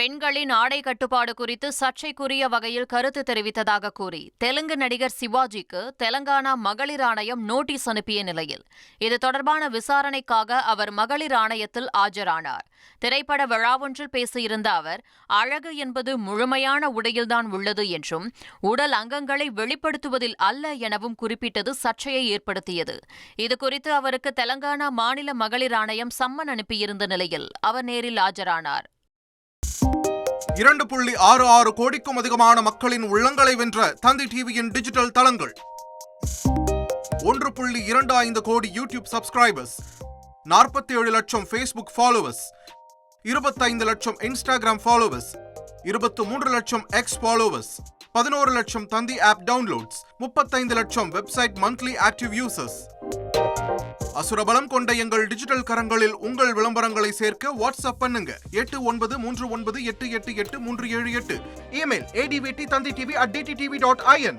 பெண்களின் ஆடை கட்டுப்பாடு குறித்து சர்ச்சைக்குரிய வகையில் கருத்து தெரிவித்ததாக கூறி தெலுங்கு நடிகர் சிவாஜிக்கு தெலங்கானா மகளிர் ஆணையம் நோட்டீஸ் அனுப்பிய நிலையில் இது தொடர்பான விசாரணைக்காக அவர் மகளிர் ஆணையத்தில் ஆஜரானார். திரைப்பட விழாவொன்றில் பேசியிருந்த அவர், அழகு என்பது முழுமையான உடையில்தான் உள்ளது என்றும் உடல் அங்கங்களை வெளிப்படுத்துவதில் அல்ல எனவும் குறிப்பிட்டது சர்ச்சையை ஏற்படுத்தியது. இதுகுறித்து அவருக்கு தெலங்கானா மாநில மகளிர் ஆணையம் சம்மன் அனுப்பியிருந்த நிலையில் அவர் நேரில் ஆஜரானார். 2.66 கோடிக்கும் அதிகமான மக்களின் உள்ளங்களை வென்ற தந்தி டிவியின் டிஜிட்டல் தளங்கள், 1.25 கோடி யூடியூப் சப்ஸ்கிரைபர்ஸ், 47 லட்சம் ஃபேஸ்புக் ஃபாலோவர்ஸ், 25 லட்சம் இன்ஸ்டாகிராம் ஃபாலோவர்ஸ், 23 லட்சம் எக்ஸ் ஃபாலோவர்ஸ், 11 லட்சம் தந்தி ஆப் டவுன்லோட்ஸ், 35 லட்சம் வெப்சைட் மந்த்லி ஆக்டிவ் யூசர்ஸ். அசுரபலம் கொண்ட எங்கள் டிஜிட்டல் கரங்களில் உங்கள் விளம்பரங்களை சேர்க்க வாட்ஸ்அப் பண்ணுங்க 8939888378. Email advt@dttv.in.